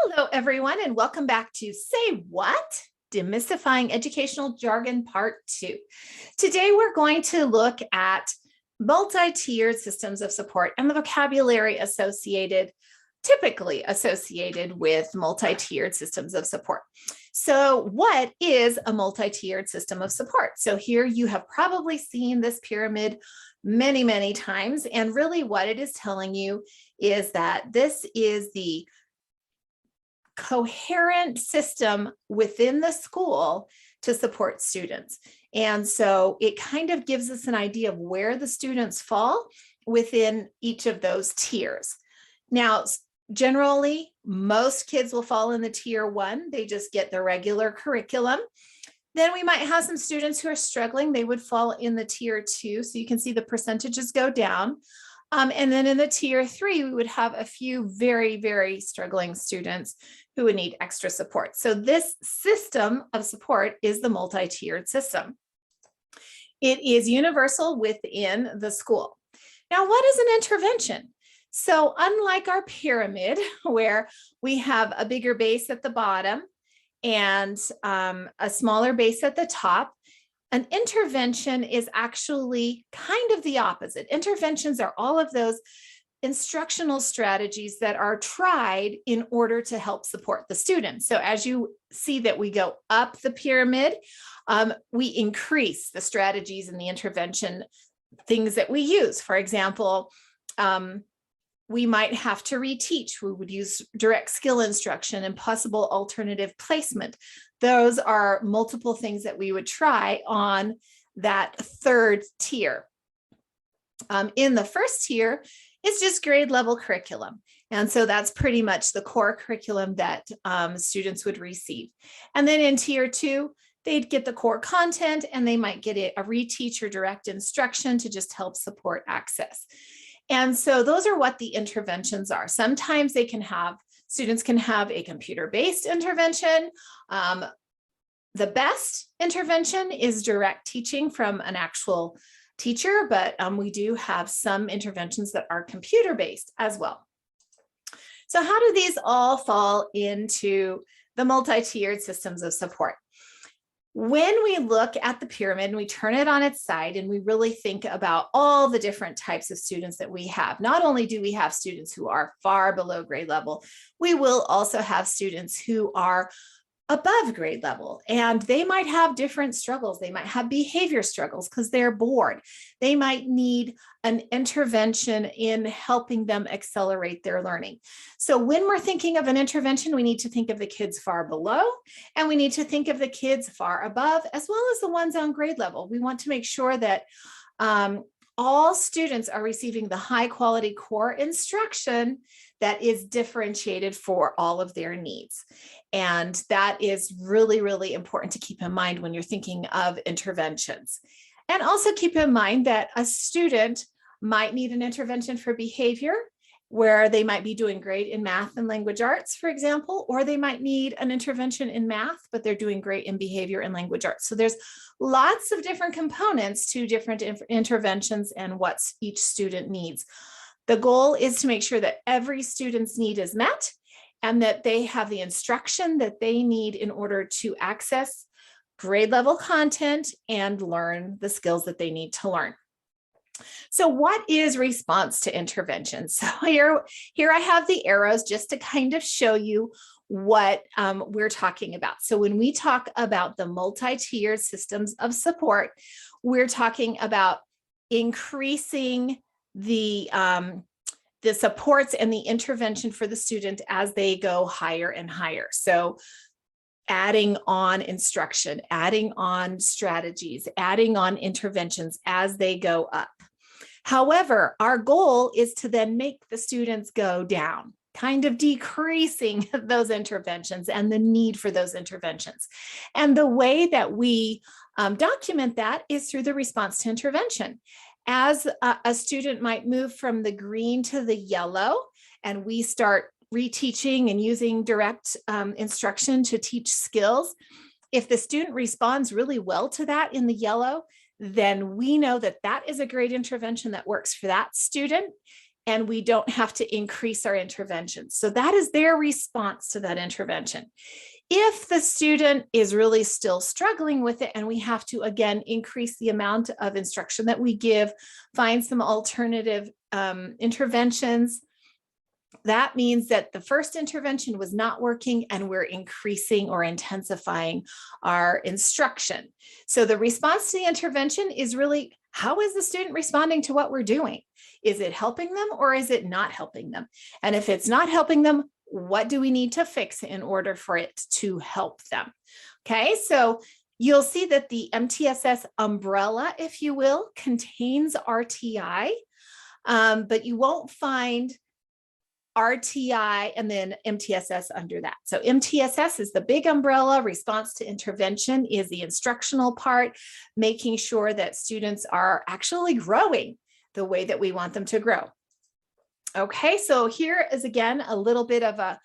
Hello, everyone, and welcome back to Say What? Demystifying Educational Jargon Part 2. Today, we're going to look at multi-tiered systems of support and the vocabulary typically associated with multi-tiered systems of support. So what is a multi-tiered system of support? So here you have probably seen this pyramid many, many times. And really what it is telling you is that this is the coherent system within the school to support students. And so it kind of gives us an idea of where the students fall within each of those tiers. Now, generally, most kids will fall in the tier 1. They just get the regular curriculum. Then we might have some students who are struggling. They would fall in the tier 2. So you can see the percentages go down. And then in the tier 3, we would have a few very, very struggling students who would need extra support. So this system of support is the multi-tiered system. It is universal within the school. Now, what is an intervention? So unlike our pyramid, where we have a bigger base at the bottom and a smaller base at the top, an intervention is actually kind of the opposite. Interventions are all of those instructional strategies that are tried in order to help support the students. So as you see that we go up the pyramid, we increase the strategies and the intervention things that we use. For example, we might have to reteach. We would use direct skill instruction and possible alternative placement. Those are multiple things that we would try on that third tier. In the first tier, it's just grade level curriculum. And so that's pretty much the core curriculum that students would receive. And then in tier 2, they'd get the core content and they might get a reteach or direct instruction to just help support access. And so those are what the interventions are. Sometimes students can have a computer-based intervention. The best intervention is direct teaching from an actual teacher, but we do have some interventions that are computer-based as well. So how do these all fall into the multi-tiered systems of support? When we look at the pyramid and we turn it on its side and we really think about all the different types of students that we have, not only do we have students who are far below grade level, we will also have students who are above grade level, and they might have different struggles. They might have behavior struggles because they're bored. They might need an intervention in helping them accelerate their learning. So when we're thinking of an intervention, we need to think of the kids far below, and we need to think of the kids far above, as well as the ones on grade level. We want to make sure that all students are receiving the high quality core instruction that is differentiated for all of their needs. And that is really, really important to keep in mind when you're thinking of interventions. And also keep in mind that a student might need an intervention for behavior, where they might be doing great in math and language arts, for example, or they might need an intervention in math, but they're doing great in behavior and language arts. So there's lots of different components to different interventions and what each student needs. The goal is to make sure that every student's need is met and that they have the instruction that they need in order to access grade level content and learn the skills that they need to learn. So what is response to intervention? So here I have the arrows just to kind of show you what we're talking about. So when we talk about the multi-tiered systems of support, we're talking about increasing the supports and the intervention for the student as they go higher and higher. So adding on instruction, adding on strategies, adding on interventions as they go up. However, our goal is to then make the students go down, kind of decreasing those interventions and the need for those interventions. And the way that we document that is through the response to intervention. As a student might move from the green to the yellow, and we start reteaching and using direct instruction to teach skills, if the student responds really well to that in the yellow, then we know that that is a great intervention that works for that student. and we don't have to increase our interventions. So that is their response to that intervention. If the student is really still struggling with it and we have to, again, increase the amount of instruction that we give, find some alternative interventions, that means that the first intervention was not working and we're increasing or intensifying our instruction. So the response to the intervention is really, how is the student responding to what we're doing? Is it helping them or is it not helping them? And if it's not helping them, what do we need to fix in order for it to help them? Okay, so you'll see that the MTSS umbrella, if you will, contains RTI, but you won't find RTI and then MTSS under that. So MTSS is the big umbrella. Response to intervention is the instructional part, making sure that students are actually growing the way that we want them to grow. Okay, so here is again a little bit of a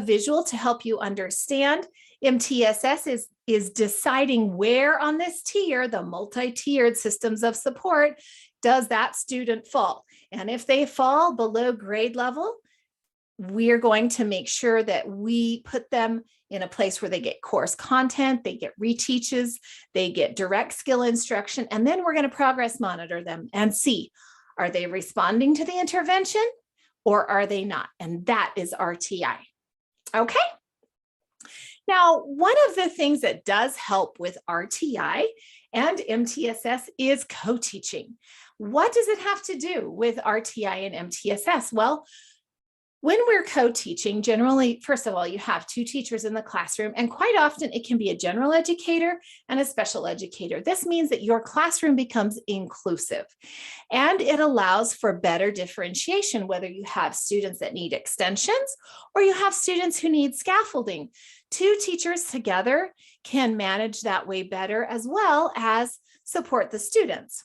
visual to help you understand. MTSS is deciding where on this tier, the multi-tiered systems of support, does that student fall. And if they fall below grade level, we're going to make sure that we put them in a place where they get course content, they get reteaches, they get direct skill instruction, and then we're going to progress monitor them and see, are they responding to the intervention or are they not? And that is RTI. Okay. Now, one of the things that does help with RTI and MTSS is co-teaching. What does it have to do with RTI and MTSS? Well, when we're co-teaching, generally, first of all, you have two teachers in the classroom, and quite often it can be a general educator and a special educator. This means that your classroom becomes inclusive, and it allows for better differentiation, whether you have students that need extensions or you have students who need scaffolding. Two teachers together can manage that way better, as well as support the students.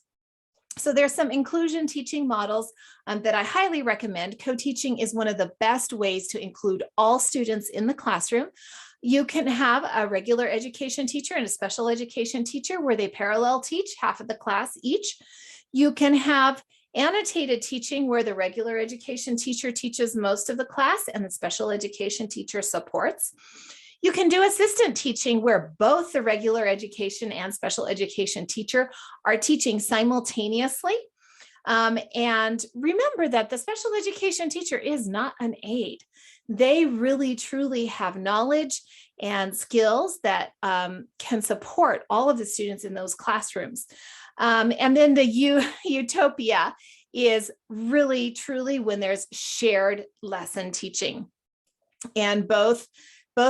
So there's some inclusion teaching models that I highly recommend. Co-teaching is one of the best ways to include all students in the classroom. You can have a regular education teacher and a special education teacher where they parallel teach half of the class each. You can have annotated teaching where the regular education teacher teaches most of the class and the special education teacher supports. You can do assistant teaching where both the regular education and special education teacher are teaching simultaneously. And remember that the special education teacher is not an aide. They really, truly have knowledge and skills that can support all of the students in those classrooms. And then the utopia is really, truly when there's shared lesson teaching. And both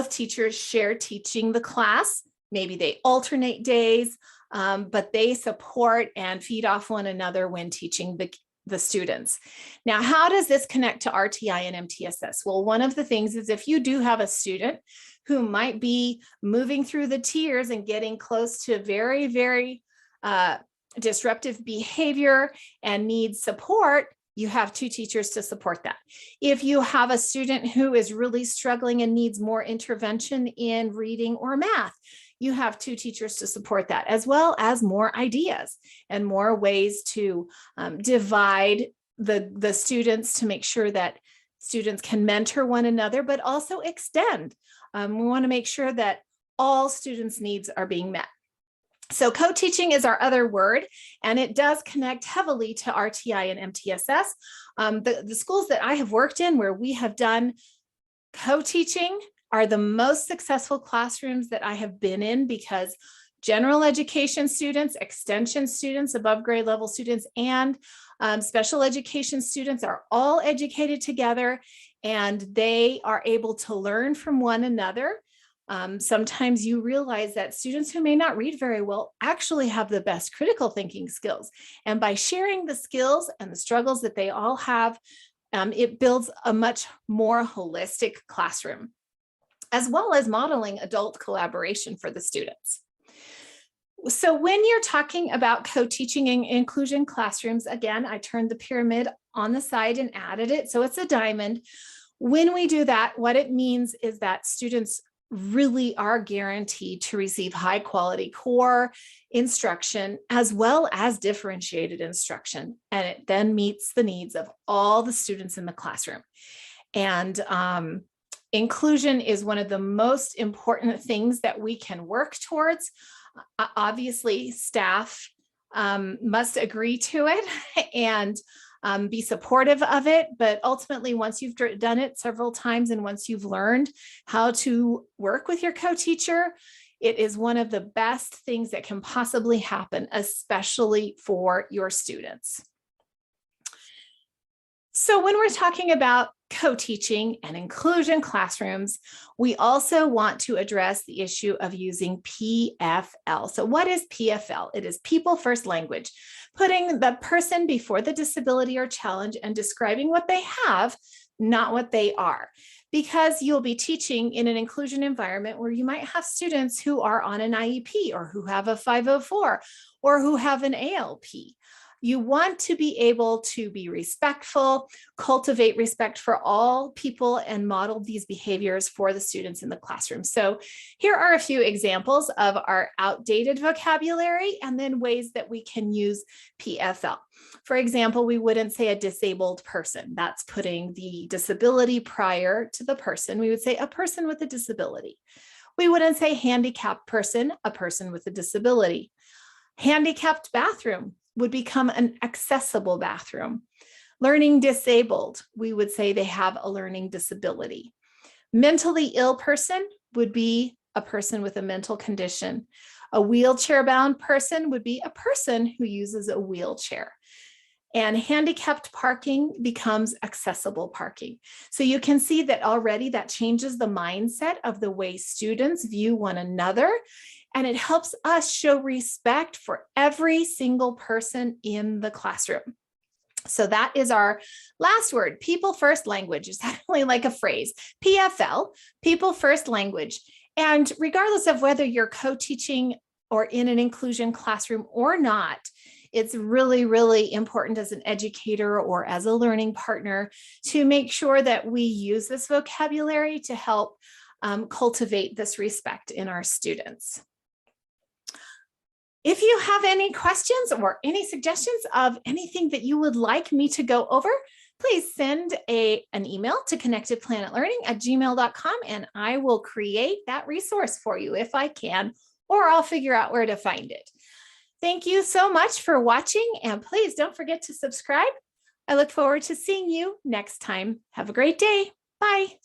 teachers share teaching the class. Maybe they alternate days, but they support and feed off one another when teaching the students. Now, how does this connect to RTI and MTSS? Well, one of the things is if you do have a student who might be moving through the tiers and getting close to very, very disruptive behavior and needs support, you have two teachers to support that. If you have a student who is really struggling and needs more intervention in reading or math, you have two teachers to support that, as well as more ideas and more ways to divide the students to make sure that students can mentor one another, but also extend. We want to make sure that all students' needs are being met. So co-teaching is our other word, and it does connect heavily to RTI and MTSS. The schools that I have worked in where we have done co-teaching are the most successful classrooms that I have been in, because general education students, extension students, above grade level students, and special education students are all educated together, and they are able to learn from one another. Sometimes you realize that students who may not read very well actually have the best critical thinking skills. And by sharing the skills and the struggles that they all have, it builds a much more holistic classroom, as well as modeling adult collaboration for the students. So when you're talking about co-teaching and inclusion classrooms, again, I turned the pyramid on the side and added it, so it's a diamond. When we do that, what it means is that students really are guaranteed to receive high quality core instruction as well as differentiated instruction. And it then meets the needs of all the students in the classroom. And inclusion is one of the most important things that we can work towards. Obviously, staff must agree to it and be supportive of it. But ultimately, once you've done it several times and once you've learned how to work with your co-teacher, it is one of the best things that can possibly happen, especially for your students. So when we're talking about co-teaching and inclusion classrooms, we also want to address the issue of using PFL. So what is PFL? It is people first language, putting the person before the disability or challenge and describing what they have, not what they are. Because you'll be teaching in an inclusion environment where you might have students who are on an IEP or who have a 504 or who have an ALP. You want to be able to be respectful, cultivate respect for all people, and model these behaviors for the students in the classroom. So here are a few examples of our outdated vocabulary and then ways that we can use PFL. For example, we wouldn't say a disabled person. That's putting the disability prior to the person. We would say a person with a disability. We wouldn't say handicapped person, a person with a disability. Handicapped bathroom would become an accessible bathroom. Learning disabled, we would say they have a learning disability. Mentally ill person would be a person with a mental condition. A wheelchair-bound person would be a person who uses a wheelchair. And handicapped parking becomes accessible parking. So you can see that already that changes the mindset of the way students view one another. And it helps us show respect for every single person in the classroom. So that is our last word, people first language. It's actually like a phrase, PFL, people first language. And regardless of whether you're co-teaching or in an inclusion classroom or not, it's really, really important as an educator or as a learning partner to make sure that we use this vocabulary to help cultivate this respect in our students. If you have any questions or any suggestions of anything that you would like me to go over, please send an email to connectedplanetlearning@gmail.com and I will create that resource for you if I can, or I'll figure out where to find it. Thank you so much for watching, and please don't forget to subscribe. I look forward to seeing you next time. Have a great day. Bye.